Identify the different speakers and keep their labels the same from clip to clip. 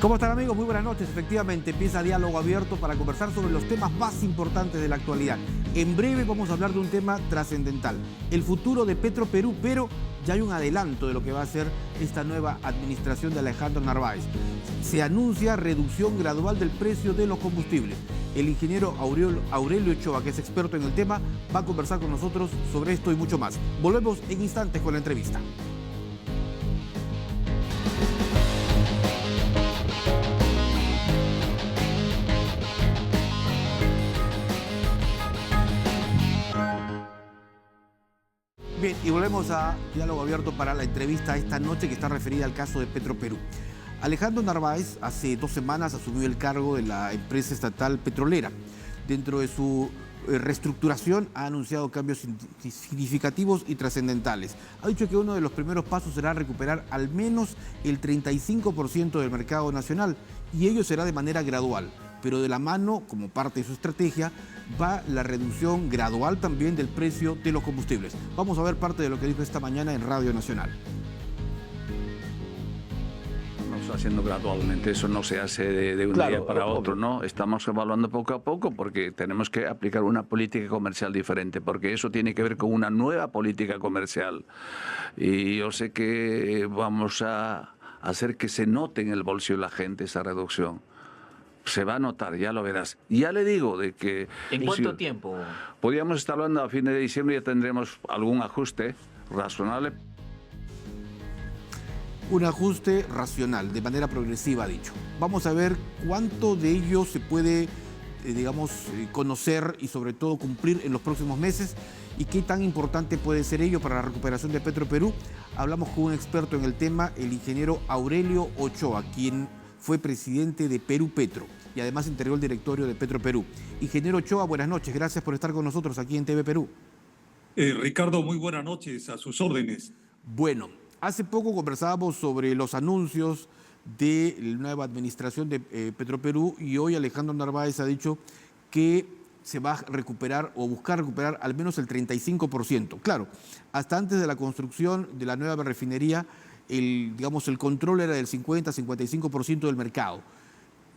Speaker 1: ¿Cómo están, amigos? Muy buenas noches. Efectivamente, empieza Diálogo Abierto para conversar sobre los temas más importantes de la actualidad. En breve vamos a hablar de un tema trascendental, el futuro de Petroperú, pero ya hay un adelanto de lo que va a ser esta nueva administración de Alejandro Narváez. Se anuncia reducción gradual del precio de los combustibles. El ingeniero Aurelio Ochoa, que es experto en el tema, va a conversar con nosotros sobre esto y mucho más. Volvemos en instantes con la entrevista. Bien, y volvemos a Diálogo Abierto para la entrevista esta noche que está referida al caso de Petroperú. Alejandro Narváez hace 2 semanas asumió el cargo de la empresa estatal petrolera. Dentro de su reestructuración ha anunciado cambios significativos y trascendentales. Ha dicho que uno de los primeros pasos será recuperar al menos el 35% del mercado nacional y ello será de manera gradual. Pero de la mano, como parte de su estrategia, va la reducción gradual también del precio de los combustibles. Vamos a ver parte de lo que dijo esta mañana en Radio Nacional.
Speaker 2: Estamos haciendo gradualmente, eso no se hace de un día para otro, ¿no? Estamos evaluando poco a poco porque tenemos que aplicar una política comercial diferente, porque eso tiene que ver con una nueva política comercial. Y yo sé que vamos a hacer que se note en el bolsillo de la gente esa reducción. Se va a notar, ya lo verás. Ya le digo de que...
Speaker 3: ¿En cuánto tiempo?
Speaker 2: Podríamos estar hablando a fines de diciembre, ya tendremos algún ajuste razonable.
Speaker 1: Un ajuste racional, de manera progresiva, ha dicho. Vamos a ver cuánto de ello se puede, conocer y sobre todo cumplir en los próximos meses y qué tan importante puede ser ello para la recuperación de Petroperú. Hablamos con un experto en el tema, el ingeniero Aurelio Ochoa, quien fue presidente de Perú Petro y además integró el directorio de Petroperú. Ingeniero Ochoa, buenas noches, gracias por estar con nosotros aquí en TV Perú.
Speaker 4: Ricardo, muy buenas noches, a sus órdenes.
Speaker 1: Bueno, hace poco conversábamos sobre los anuncios de la nueva administración de Petroperú y hoy Alejandro Narváez ha dicho que se va a recuperar o buscar recuperar al menos el 35%. Claro, hasta antes de la construcción de la nueva refinería, el control era del 50-55% del mercado.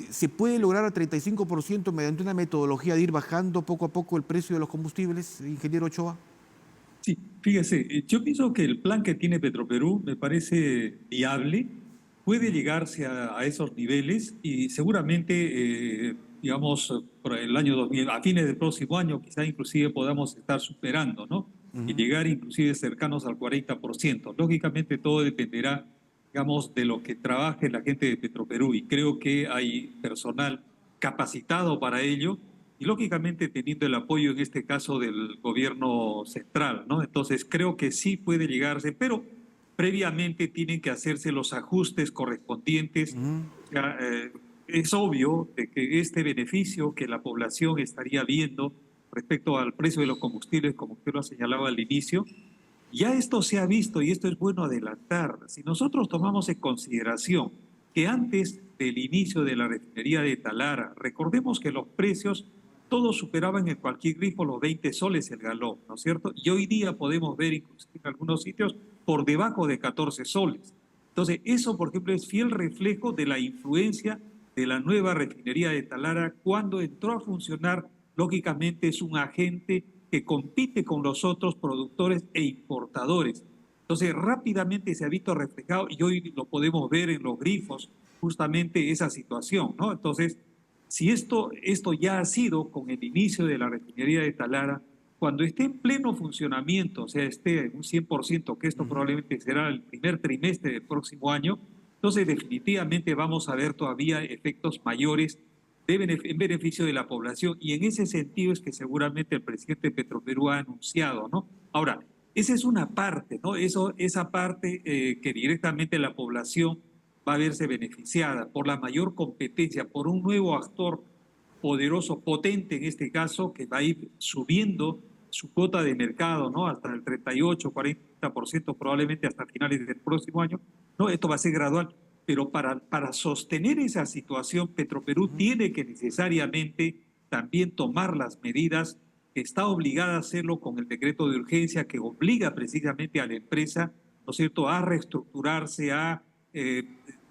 Speaker 1: ¿Se puede lograr al 35% mediante una metodología de ir bajando poco a poco el precio de los combustibles, ingeniero Ochoa?
Speaker 4: Sí, fíjese, yo pienso que el plan que tiene Petroperú me parece viable, puede llegarse a esos niveles y seguramente, por el año 2000, a fines del próximo año, quizá inclusive podamos estar superando, ¿no? Y llegar inclusive cercanos al 40%. Lógicamente todo dependerá, de lo que trabaje la gente de Petroperú y creo que hay personal capacitado para ello y lógicamente teniendo el apoyo en este caso del gobierno central, ¿no? Entonces creo que sí puede llegarse, pero previamente tienen que hacerse los ajustes correspondientes. Es obvio de que este beneficio que la población estaría viendo respecto al precio de los combustibles, como usted lo ha señalado al inicio, ya esto se ha visto y esto es bueno adelantar. Si nosotros tomamos en consideración que antes del inicio de la refinería de Talara, recordemos que los precios todos superaban en cualquier grifo los 20 soles el galón, ¿no es cierto? Y hoy día podemos ver incluso en algunos sitios por debajo de 14 soles. Entonces, eso, por ejemplo, es fiel reflejo de la influencia de la nueva refinería de Talara cuando entró a funcionar. Lógicamente es un agente que compite con los otros productores e importadores. Entonces rápidamente se ha visto reflejado y hoy lo podemos ver en los grifos, justamente esa situación, ¿no? Entonces, si esto ya ha sido con el inicio de la refinería de Talara, cuando esté en pleno funcionamiento, o sea, esté en un 100%, que esto probablemente será el primer trimestre del próximo año, entonces definitivamente vamos a ver todavía efectos mayores en beneficio de la población y en ese sentido es que seguramente el presidente de Petroperú ha anunciado, ¿no? Ahora, esa es una parte, ¿no? Esa parte que directamente la población va a verse beneficiada por la mayor competencia, por un nuevo actor poderoso, potente en este caso, que va a ir subiendo su cuota de mercado, ¿no? Hasta el 38, 40%, probablemente hasta finales del próximo año, ¿no? Esto va a ser gradual. Pero para sostener esa situación, Petroperú tiene que necesariamente también tomar las medidas, está obligada a hacerlo con el decreto de urgencia que obliga precisamente a la empresa, ¿no es cierto?, a reestructurarse, a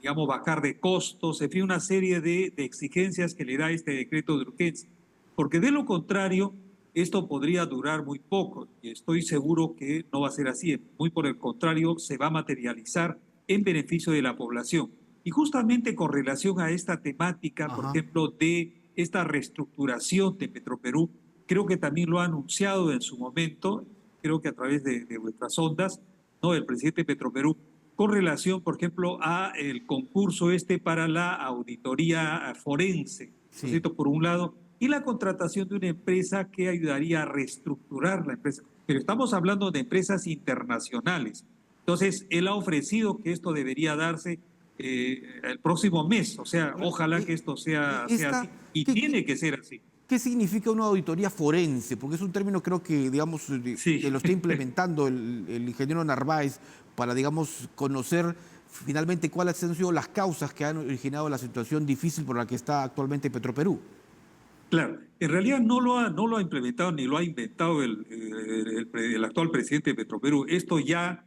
Speaker 4: digamos, bajar de costos, en fin, una serie de exigencias que le da este decreto de urgencia. Porque de lo contrario, esto podría durar muy poco y estoy seguro que no va a ser así. Muy por el contrario, se va a materializar en beneficio de la población. Y justamente con relación a esta temática, por ejemplo, de esta reestructuración de Petroperú, creo que también lo ha anunciado en su momento, creo que a través de vuestras ondas, ¿no?, el presidente de Petroperú, con relación, por ejemplo, a el concurso para la auditoría forense, ¿no es cierto?, por un lado, y la contratación de una empresa que ayudaría a reestructurar la empresa. Pero estamos hablando de empresas internacionales. Entonces, él ha ofrecido que esto debería darse el próximo mes. O sea, ojalá que esto sea así. Y tiene que ser así.
Speaker 1: ¿Qué significa una auditoría forense? Porque es un término, creo que, digamos, que lo está implementando el ingeniero Narváez para, digamos, conocer finalmente cuáles han sido las causas que han originado la situación difícil por la que está actualmente Petroperú.
Speaker 4: Claro, en realidad no lo ha implementado ni lo ha inventado el actual presidente de Petroperú. Esto ya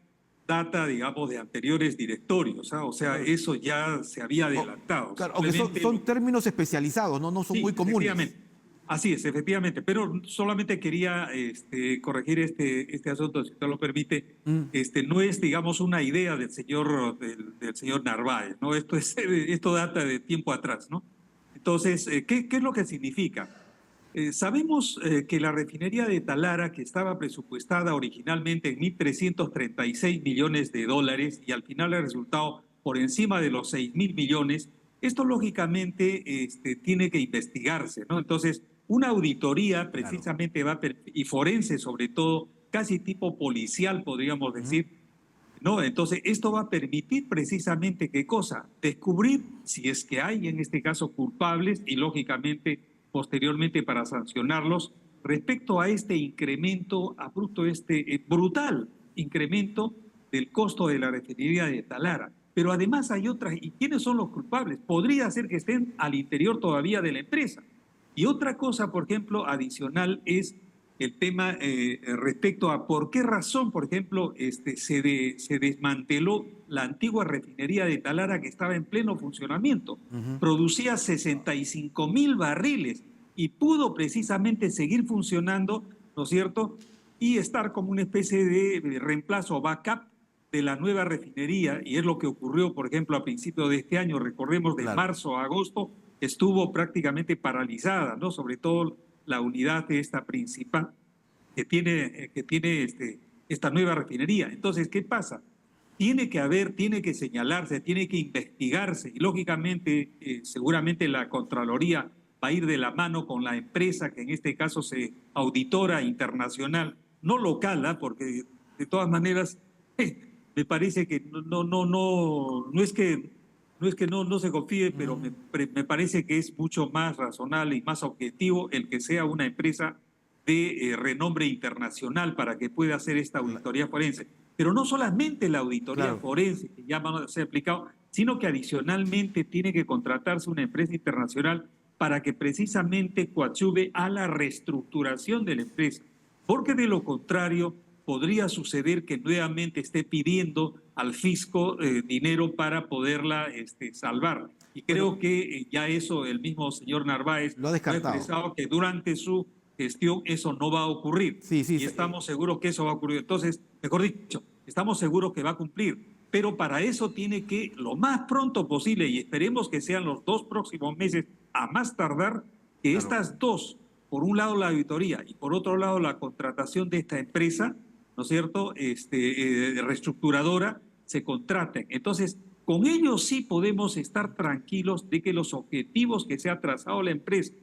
Speaker 4: data, digamos, de anteriores directorios, ¿ah? O sea, eso ya se había adelantado.
Speaker 1: Claro, aunque son términos especializados, no son muy comunes.
Speaker 4: Efectivamente. Así es, efectivamente, pero solamente quería corregir este asunto, si usted lo permite. No es, digamos, una idea del señor Narváez, ¿no? Esto data de tiempo atrás, ¿no? Entonces, ¿qué es lo que significa? Sabemos que la refinería de Talara, que estaba presupuestada originalmente en $1.336 millones y al final ha resultado por encima de los 6.000 millones, esto lógicamente tiene que investigarse, ¿no? Entonces, una auditoría precisamente y forense sobre todo, casi tipo policial podríamos decir, ¿no? Entonces, esto va a permitir precisamente, ¿qué cosa? Descubrir si es que hay, en este caso, culpables y, lógicamente, posteriormente para sancionarlos respecto a este incremento abrupto, brutal incremento del costo de la refinería de Talara. Pero además hay otras. ¿Y quiénes son los culpables? Podría ser que estén al interior todavía de la empresa. Y otra cosa, por ejemplo, adicional es el tema respecto a por qué razón, por ejemplo, se desmanteló la antigua refinería de Talara que estaba en pleno funcionamiento. Producía 65.000 barriles y pudo precisamente seguir funcionando, ¿no es cierto?, y estar como una especie de reemplazo, backup de la nueva refinería, y es lo que ocurrió, por ejemplo, a principios de este año, recordemos, de marzo a agosto, estuvo prácticamente paralizada, ¿no? Sobre todo la unidad principal que tiene esta nueva refinería. Entonces, ¿qué pasa? Tiene que señalarse, tiene que investigarse y lógicamente, seguramente la Contraloría va a ir de la mano con la empresa que en este caso se auditora internacional, no local, porque de todas maneras me parece que no es que no se confíe, pero me parece que es mucho más razonable y más objetivo el que sea una empresa de renombre internacional para que pueda hacer esta auditoría forense. Pero no solamente la auditoría forense, que ya va a ser aplicado, sino que adicionalmente tiene que contratarse una empresa internacional para que precisamente coadyuve a la reestructuración de la empresa. Porque de lo contrario, podría suceder que nuevamente esté pidiendo al fisco dinero para poderla salvar. Y creo que ya eso el mismo señor Narváez
Speaker 1: lo ha descartado.
Speaker 4: Ha expresado que durante su gestión eso no va a ocurrir. Y estamos seguros que eso va a ocurrir. Entonces, mejor dicho, estamos seguros que va a cumplir. Pero para eso tiene que, lo más pronto posible, y esperemos que sean los 2 próximos meses, a más tardar, que estas dos, por un lado la auditoría y por otro lado la contratación de esta empresa, ¿no es cierto?, reestructuradora, se contraten. Entonces, con ello sí podemos estar tranquilos de que los objetivos que se ha trazado la empresa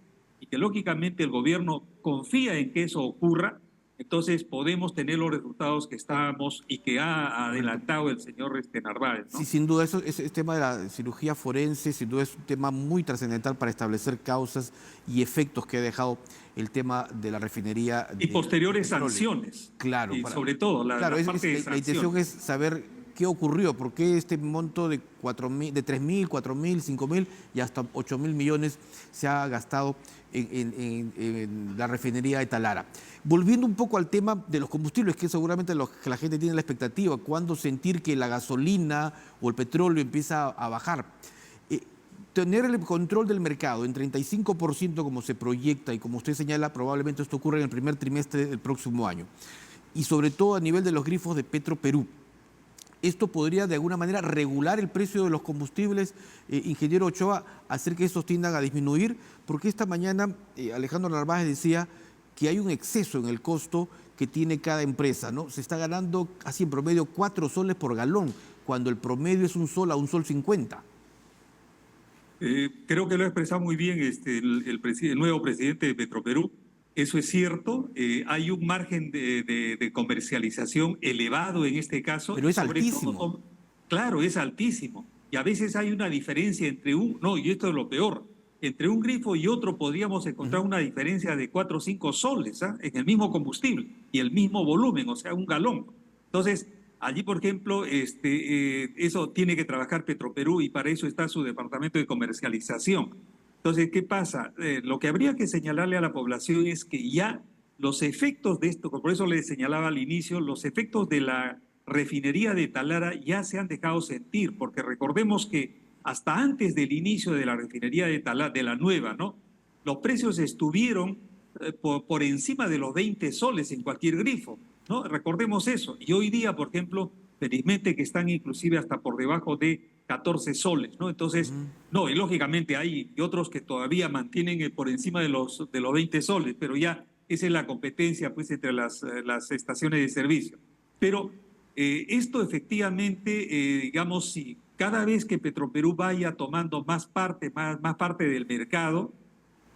Speaker 4: y que lógicamente el gobierno confía en que eso ocurra, entonces podemos tener los resultados que estábamos y que ha adelantado el señor Narváez, ¿no?
Speaker 1: Sí, sin duda, ese tema de la cirugía forense, sin duda es un tema muy trascendental para establecer causas y efectos que ha dejado el tema de la refinería.
Speaker 4: Y posteriores sanciones.
Speaker 1: Claro.
Speaker 4: Y sobre todo la parte de sanciones.
Speaker 1: La intención es saber ¿qué ocurrió? ¿Por qué este monto de 3.000, 4.000, 5.000 y hasta 8.000 millones se ha gastado en la refinería de Talara? Volviendo un poco al tema de los combustibles, que es seguramente lo que la gente tiene la expectativa, cuando sentir que la gasolina o el petróleo empieza a bajar. Tener el control del mercado en 35% como se proyecta y como usted señala, probablemente esto ocurra en el primer trimestre del próximo año. Y sobre todo a nivel de los grifos de Petroperú. ¿Esto podría de alguna manera regular el precio de los combustibles, ingeniero Ochoa, hacer que estos tiendan a disminuir? Porque esta mañana Alejandro Narváez decía que hay un exceso en el costo que tiene cada empresa, ¿no? Se está ganando casi en promedio 4 soles por galón, cuando el promedio es 1 sol a 1,50 sol.
Speaker 4: Creo que lo ha expresado muy bien el nuevo presidente de Petroperú. Eso es cierto. Hay un margen de comercialización elevado en este caso.
Speaker 1: Pero es altísimo.
Speaker 4: Claro, es altísimo. Y a veces hay una diferencia entre y esto es lo peor, entre un grifo y otro podríamos encontrar una diferencia de 4 o 5 soles en el mismo combustible y el mismo volumen, o sea, un galón. Entonces, allí, por ejemplo, eso tiene que trabajar Petroperú y para eso está su departamento de comercialización. Entonces, ¿qué pasa? Lo que habría que señalarle a la población es que ya los efectos de esto, por eso le señalaba al inicio, los efectos de la refinería de Talara ya se han dejado sentir, porque recordemos que hasta antes del inicio de la refinería de Talara, de la nueva, ¿no? Los precios estuvieron por encima de los 20 soles en cualquier grifo, ¿no? Recordemos eso. Y hoy día, por ejemplo, felizmente que están inclusive hasta por debajo de 14 soles, ¿no? Entonces, no, y lógicamente hay otros que todavía mantienen por encima de los 20 soles, pero ya esa es la competencia pues entre las estaciones de servicio. Pero esto efectivamente, digamos, si cada vez que Petroperú vaya tomando más parte del mercado,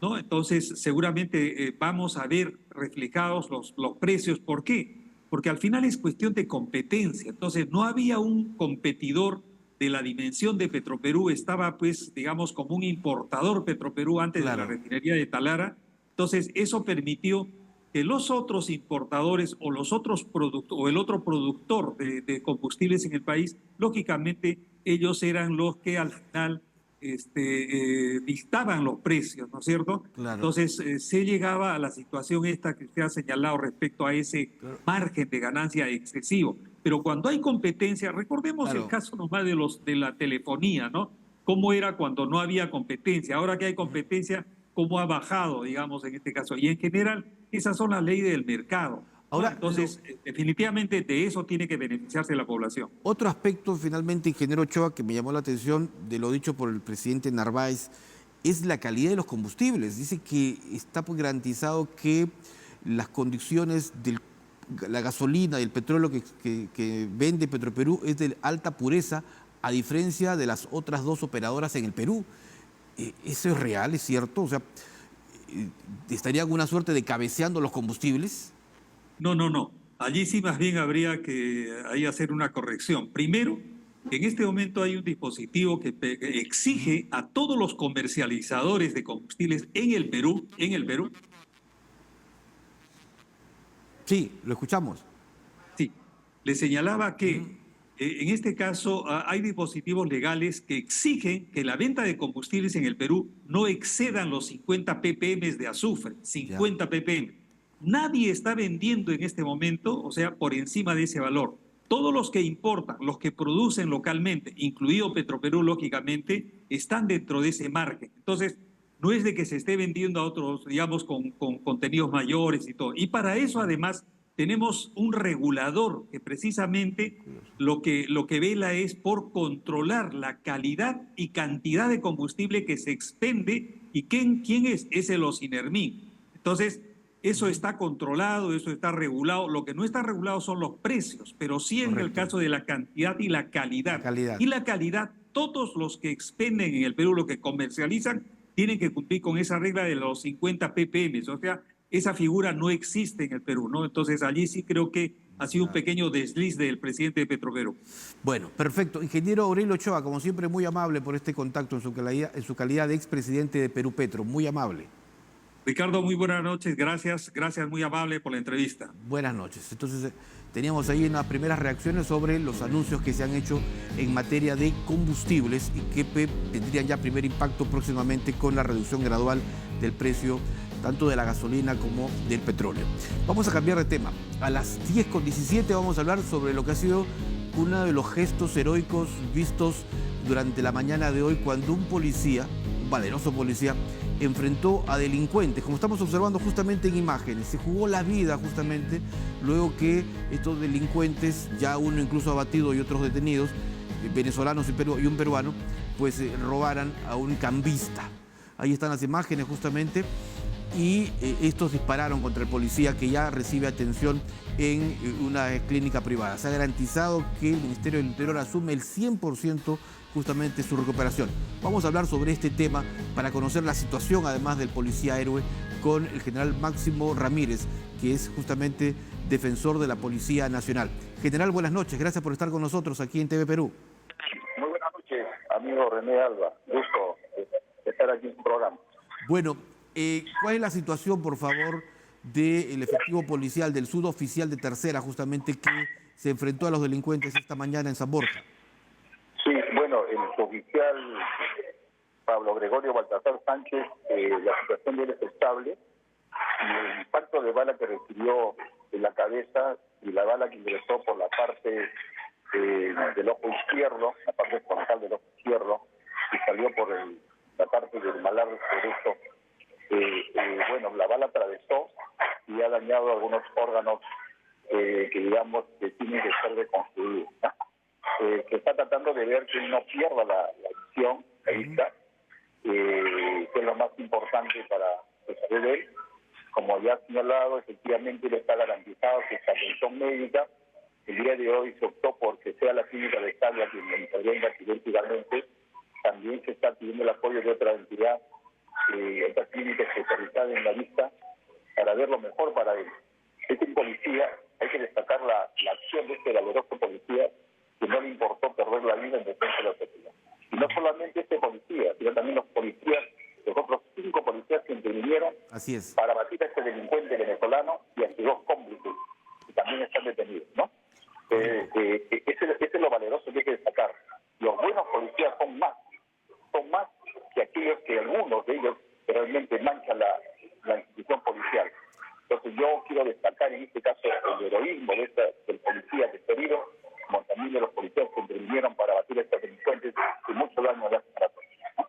Speaker 4: ¿no? Entonces seguramente vamos a ver reflejados los precios. ¿Por qué? Porque al final es cuestión de competencia. Entonces no había un competidor de la dimensión de Petroperú, estaba pues digamos como un importador Petroperú antes de la refinería de Talara. Entonces eso permitió que los otros importadores o los otros o el otro productor de combustibles en el país, lógicamente ellos eran los que al final dictaban los precios, ¿no es cierto?
Speaker 1: Claro.
Speaker 4: Entonces se llegaba a la situación esta que usted ha señalado respecto a ese margen de ganancia excesivo. Pero cuando hay competencia, recordemos el caso nomás de la telefonía, ¿no? Cómo era cuando no había competencia. Ahora que hay competencia, cómo ha bajado, digamos, en este caso. Y en general, esas son las leyes del mercado. Ahora, entonces, definitivamente de eso tiene que beneficiarse la población.
Speaker 1: Otro aspecto, finalmente, ingeniero Ochoa, que me llamó la atención de lo dicho por el presidente Narváez, es la calidad de los combustibles. Dice que está garantizado que las condiciones de la gasolina y el petróleo que vende Petroperú es de alta pureza, a diferencia de las otras 2 operadoras en el Perú. ¿Eso es real, es cierto? O sea, ¿estaría alguna suerte de cabeceando los combustibles?
Speaker 4: No. Allí sí más bien habría que hacer una corrección. Primero, en este momento hay un dispositivo que exige a todos los comercializadores de combustibles en el Perú.
Speaker 1: Sí, lo escuchamos.
Speaker 4: Sí, le señalaba que en este caso hay dispositivos legales que exigen que la venta de combustibles en el Perú no excedan los 50 ppm de azufre, 50 ppm. Nadie está vendiendo en este momento, o sea, por encima de ese valor. Todos los que importan, los que producen localmente, incluido Petroperú, lógicamente, están dentro de ese margen. Entonces, no es de que se esté vendiendo a otros, digamos, con contenidos mayores y todo. Y para eso, además, tenemos un regulador que precisamente lo que vela es por controlar la calidad y cantidad de combustible que se expende. ¿Y quién es? Es el Ocinermin. Entonces, eso está controlado, eso está regulado. Lo que no está regulado son los precios, pero sí en el caso de la cantidad y la calidad. Y la calidad, todos los que expenden en el Perú, los que comercializan, tienen que cumplir con esa regla de los 50 ppm. O sea, esa figura no existe en el Perú, ¿no? Entonces allí sí creo que ha sido un pequeño desliz del presidente de Petroperú.
Speaker 1: Bueno, perfecto. Ingeniero Aurelio Ochoa, como siempre, muy amable por este contacto en su calidad de expresidente de Perú Petro. Muy amable.
Speaker 4: Ricardo, muy buenas noches. Gracias, muy amable por la entrevista.
Speaker 1: Buenas noches. Entonces, teníamos ahí unas primeras reacciones sobre los anuncios que se han hecho en materia de combustibles y que tendrían ya primer impacto próximamente con la reducción gradual del precio tanto de la gasolina como del petróleo. Vamos a cambiar de tema. A las 10:17 vamos a hablar sobre lo que ha sido uno de los gestos heroicos vistos durante la mañana de hoy cuando un policía, un valeroso policía, enfrentó a delincuentes, como estamos observando justamente en imágenes. Se jugó la vida justamente luego que estos delincuentes, ya uno incluso abatido y otros detenidos, venezolanos y un peruano, pues robaran a un cambista. Ahí están las imágenes justamente. Y estos dispararon contra el policía que ya recibe atención en una clínica privada. Se ha garantizado que el Ministerio del Interior asume el 100% justamente su recuperación. Vamos a hablar sobre este tema para conocer la situación, además del policía héroe, con el general Máximo Ramírez, que es justamente defensor de la Policía Nacional. General, buenas noches. Gracias por estar con nosotros aquí en TV Perú.
Speaker 3: Muy buenas noches, amigo René Alba. Gusto estar aquí en su programa.
Speaker 1: Bueno, ¿cuál es la situación, por favor, del efectivo policial, del suboficial de tercera, justamente, que se enfrentó a los delincuentes esta mañana en San Borja?
Speaker 3: Sí, bueno, el oficial Pablo Gregorio Baltasar Sánchez, la situación de él es estable y el impacto de bala que recibió en la cabeza y la bala que ingresó por la parte del ojo izquierdo, la parte frontal del ojo izquierdo, y salió por la parte del malar derecho. Bueno, la bala atravesó y ha dañado algunos órganos que digamos que tienen que ser reconstruidos, ¿no? Se está tratando de ver que no pierda la visión, la vista, que es lo más importante para la salud de él. Como ya ha señalado, efectivamente le está garantizado que esta atención médica. El día de hoy se optó por que sea la clínica de Italia quien le intervenga quirúrgicamente. También se está pidiendo el apoyo de otra entidad, esta clínica especializada en la vista, para ver lo mejor para él. Este policía, hay que destacar la acción de este valeroso policía, que no le importó perder la vida en defensa de la sociedad. Y no solamente este policía, sino también los policías, los otros 5 policías que intervinieron para batir a este delincuente venezolano y a sus 2 cómplices, que también están detenidos, ¿no? Ese es lo valeroso que hay que destacar. Los buenos policías son más que aquellos que algunos de ellos realmente manchan la institución policial. Entonces yo quiero destacar en este caso el heroísmo del policía que está herido, como también de los policías que intervinieron para batir a estos delincuentes y mucho daño le hacen a la policía, ¿no?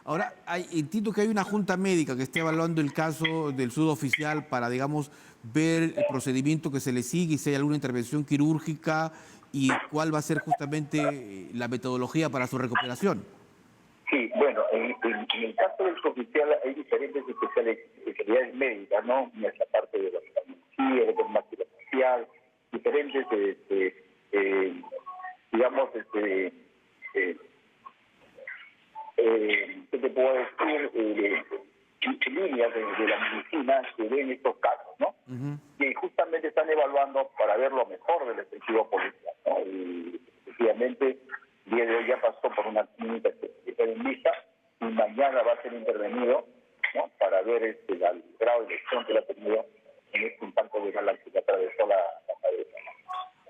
Speaker 1: Ahora, entiendo que hay una junta médica que está evaluando el caso del suboficial para, digamos, ver el procedimiento que se le sigue y si hay alguna intervención quirúrgica y cuál va a ser justamente la metodología para su recuperación.
Speaker 3: Sí, bueno, en el caso del suboficial hay diferentes especialidades médicas, ¿no? En esa parte de la cirugía, de la facial, diferentes, digamos, ¿qué te puedo decir? Líneas de la medicina que ven estos casos, ¿no? Que justamente están evaluando para ver lo mejor del efectivo policial, ¿no? Y efectivamente, el día de hoy ya pasó por una clínica especializada en vista y mañana va a ser intervenido, ¿no? Para ver el grado de lesión que le ha tenido en este impacto de bala que le atravesó la cabeza.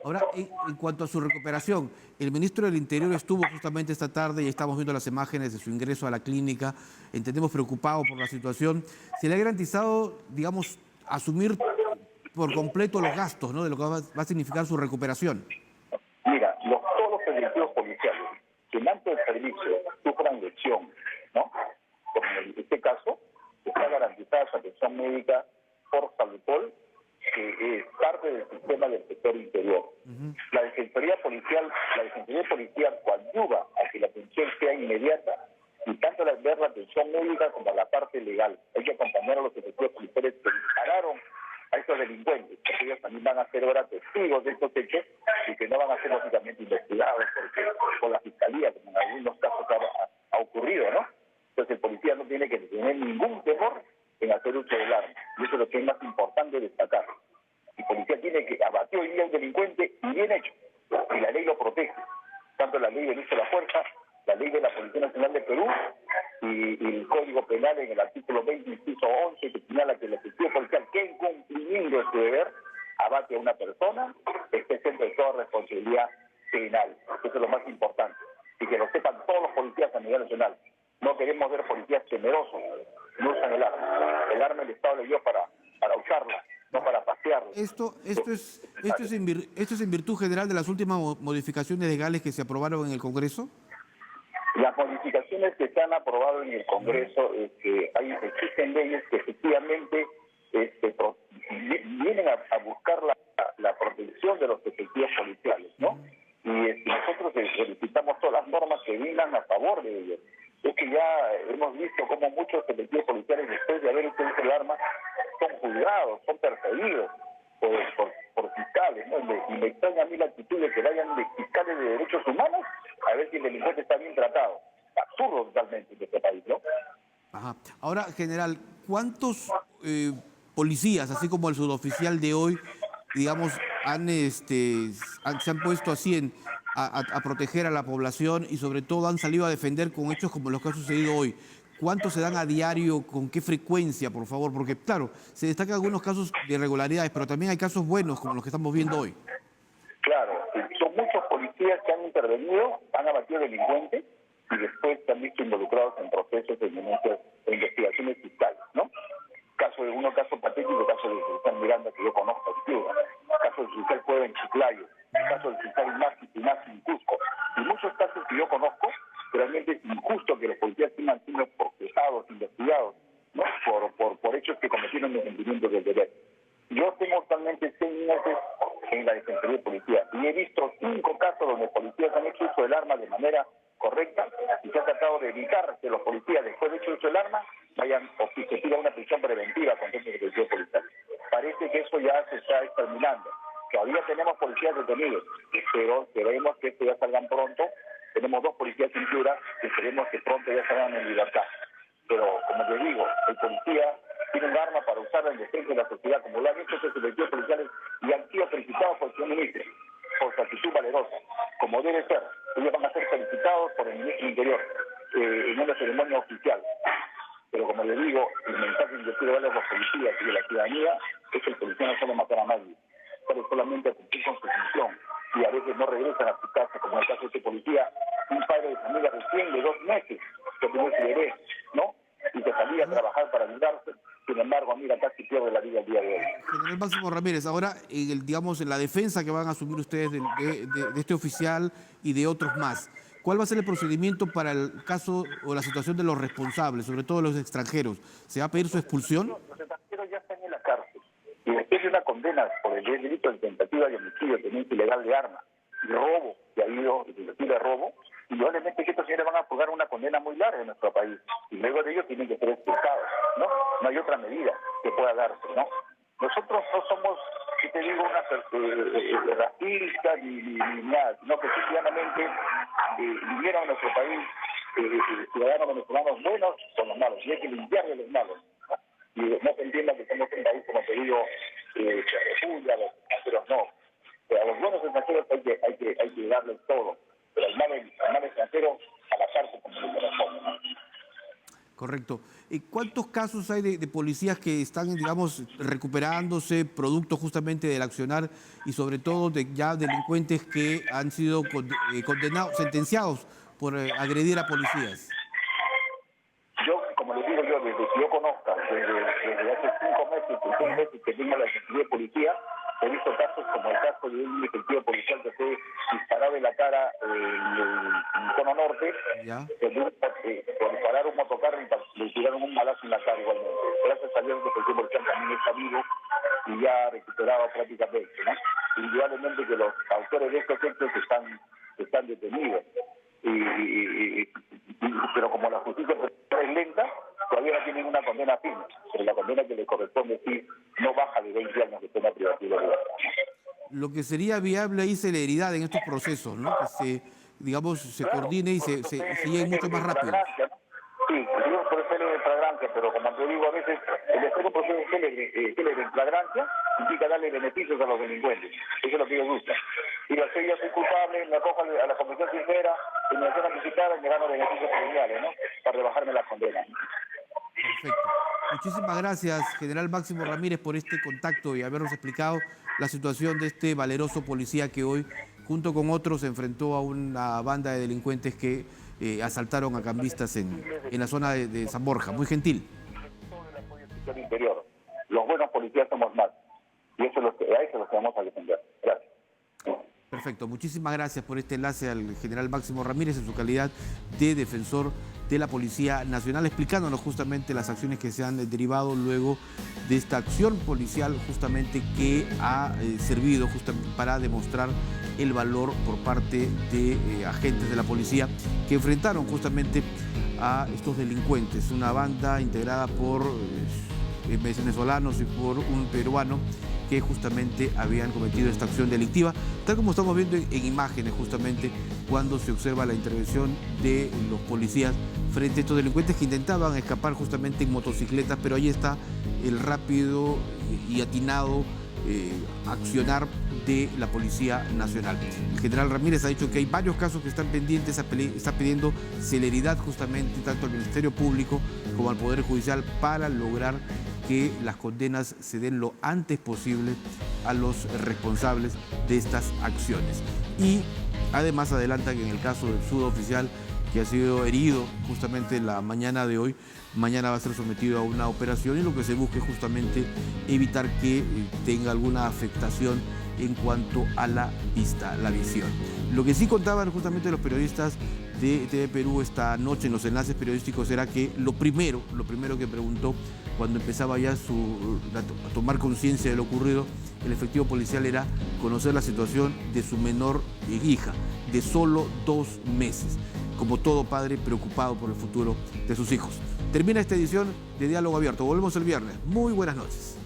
Speaker 1: Ahora, en cuanto a su recuperación, el ministro del Interior estuvo justamente esta tarde y estamos viendo las imágenes de su ingreso a la clínica. Entendemos preocupado por la situación. ¿Se le ha garantizado, digamos, asumir por completo los gastos, ¿no?, de lo que va a significar su recuperación?
Speaker 3: Mira, todos los efectivos policiales que en alto de servicio sufran lesión, ¿no? Como en este caso, está garantizada su atención médica por Salutol, que es parte del sistema del sector interior. La Defensoría Policial coadyuva a que la atención sea inmediata y tanto ver la atención médica como la parte legal. Hay que acompañar a los efectivos policiales que dispararon a estos delincuentes, porque ellos también van a ser ahora testigos de estos hechos y que no van a ser lógicamente investigados por la fiscalía, como en algunos casos ha ocurrido, ¿no? Entonces el policía no tiene que tener ningún temor en hacer uso del arma, y eso es lo que es más importante destacar. El policía tiene que abatir hoy día a un delincuente y bien hecho, y la ley lo protege, tanto la ley del uso de la fuerza, la ley de la Policía Nacional de Perú y el Código Penal en el artículo 20, inciso una persona esté exento de toda responsabilidad penal. Eso es lo más importante. Y que lo sepan todos los policías a nivel nacional. No queremos ver policías temerosos, no usan el arma. El arma el Estado le dio para usarla, no para pasearla.
Speaker 1: Esto es en virtud general de las últimas modificaciones legales que se aprobaron en el Congreso.
Speaker 3: Las modificaciones que se han aprobado en el Congreso, existen leyes que efectivamente vienen a buscar la protección de los efectivos policiales, ¿no? Y nosotros solicitamos todas las normas que vengan a favor de ellos. Es que ya hemos visto cómo muchos efectivos policiales, después de haber utilizado el arma, son juzgados, son perseguidos por fiscales, ¿no? Y me extraña a mí la actitud de que vayan de fiscales de derechos humanos a ver si el delincuente está bien tratado. Absurdo totalmente en este país, ¿no?
Speaker 1: Ajá. Ahora, general, ¿cuántos policías, así como el suboficial de hoy, digamos, se han puesto así a proteger a la población y sobre todo han salido a defender con hechos como los que ha sucedido hoy? ¿Cuántos se dan a diario? ¿Con qué frecuencia, por favor? Porque, claro, se destacan algunos casos de irregularidades, pero también hay casos buenos como los que estamos viendo hoy.
Speaker 3: Claro, son muchos policías que han intervenido, han abatido delincuentes y después se han visto involucrados en procesos de denuncias e investigaciones fiscales, ¿no? Caso patético, caso del fiscal Miranda, que yo conozco en Cuba, caso del fiscal Cueva en Chiclayo, caso del fiscal Ignacio en Cusco, y muchos casos que yo conozco. Realmente es injusto que los policías sigan siendo procesados, investigados, ¿no? por hechos que cometieron en cumplimiento del deber. Yo tengo actualmente 6 meses en la Defensoría de Policía y he visto 5 casos donde policías han hecho uso del arma de manera correcta y se ha tratado de evitar que los policías, después de hecho uso del arma, vayan o que se pida una prisión preventiva contra el policía policial. Parece que eso ya se está exterminando. Todavía tenemos policías detenidos, pero esperemos que esto ya salgan pronto. Tenemos 2 policías en Piura que esperemos que pronto ya salgan en libertad. Pero, como te digo, el policía tiene un arma para usarla en defensa de la sociedad, como lo han hecho estos efectivos policiales y han sido felicitados por el señor ministro, por su actitud valerosa, como debe ser. Ellos van a ser felicitados por el ministro del Interior en una ceremonia oficial. Pero, como le digo, el mensaje que yo quiero darle a los policías y a la ciudadanía es que el policía no suele matar a nadie, sale solamente a cumplir con su función. Y a veces no regresan a su casa, como en el caso de este policía, un padre de familia recién de 2 meses que tuvo su bebé, ¿no? Y que salía a trabajar para ayudarse, sin embargo, mira, casi pierde la vida el día de hoy.
Speaker 1: General Máximo Ramírez, ahora, en la defensa que van a asumir ustedes de este oficial y de otros más, ¿cuál va a ser el procedimiento para el caso o la situación de los responsables, sobre todo los extranjeros? ¿Se va a pedir su expulsión?
Speaker 3: Los extranjeros ya están en la cárcel. Y después de una condena por el delito de tentativa de homicidio, tenencia ilegal de arma y robo, que ha habido tentativa de robo, indudablemente que estos señores van a pagar una condena muy larga en nuestro país. Y luego de ellos tienen que ser expulsados, ¿no? No hay otra medida que pueda darse, ¿no? Nosotros no somos, si te digo, una racista ni nada, sino que simplemente vinieron a nuestro país ciudadanos venezolanos buenos con los malos, y hay que limpiar de los malos. Y no se entienda que somos un país, como te digo, que repudia a los extranjeros, no. Pero a los buenos extranjeros hay que darles todo, pero al mal extranjero a la cárcel como se corresponde, ¿no?
Speaker 1: Correcto. ¿Cuántos casos hay de policías que están, digamos, recuperándose, producto justamente del accionar y sobre todo de ya delincuentes que han sido condenados, sentenciados por agredir a policías?
Speaker 3: Yo, como les digo yo, desde que yo conozca, desde hace 5 meses, 6 meses que tengo la Defensoría de Policía, he visto casos como el caso de un efectivo policial que fue disparado en la cara en el cono norte, por parar un motocarro y le tiraron un balazo en la cara igualmente. Gracias a Dios, el efectivo policial también está vivo y ya recuperado prácticamente, ¿no? Indudablemente que los autores de estos hechos están detenidos. Pero como la justicia es lenta, todavía no tienen una condena firme, pero la condena que le corresponde sí no baja de 20 años de pena privativa.
Speaker 1: Lo que sería viable ahí celeridad en estos procesos, ¿no? Que se coordine y se llegue mucho más rápido.
Speaker 3: Sí, digo por el célebre en flagrancia, pero como te digo, a veces el hacer un proceso célebre en flagrancia implica darle beneficios a los delincuentes. Eso es lo que ellos buscan. Y yo soy culpable, me acojo a la comisión sincera, y me hacen anticipada y me gano beneficios criminales, ¿no? Para rebajarme las condenas.
Speaker 1: Perfecto. Muchísimas gracias, general Máximo Ramírez, por este contacto y habernos explicado la situación de este valeroso policía que hoy, junto con otros, se enfrentó a una banda de delincuentes que asaltaron a cambistas en la zona de San Borja. Muy gentil.
Speaker 3: Del interior. Los buenos policías somos más. Y eso es lo que, a eso los vamos a defender. Gracias.
Speaker 1: Perfecto. Muchísimas gracias por este enlace al general Máximo Ramírez en su calidad de defensor de la Policía Nacional, explicándonos justamente las acciones que se han derivado luego de esta acción policial justamente que ha servido justamente para demostrar el valor por parte de agentes de la policía que enfrentaron justamente a estos delincuentes, una banda integrada por venezolanos y por un peruano que justamente habían cometido esta acción delictiva, tal como estamos viendo en imágenes justamente cuando se observa la intervención de los policías frente a estos delincuentes que intentaban escapar justamente en motocicletas, pero ahí está el rápido y atinado accionar de la Policía Nacional. El general Ramírez ha dicho que hay varios casos que están pendientes, está pidiendo celeridad justamente tanto al Ministerio Público como al Poder Judicial para lograr que las condenas se den lo antes posible a los responsables de estas acciones. Y además adelantan que en el caso del suboficial que ha sido herido justamente la mañana de hoy, mañana va a ser sometido a una operación y lo que se busca es justamente evitar que tenga alguna afectación en cuanto a la vista, la visión. Lo que sí contaban justamente los periodistas de TV Perú esta noche en los enlaces periodísticos era que lo primero que preguntó cuando empezaba ya a tomar conciencia de lo ocurrido, el efectivo policial era conocer la situación de su menor hija, de solo 2 meses, como todo padre preocupado por el futuro de sus hijos. Termina esta edición de Diálogo Abierto. Volvemos el viernes. Muy buenas noches.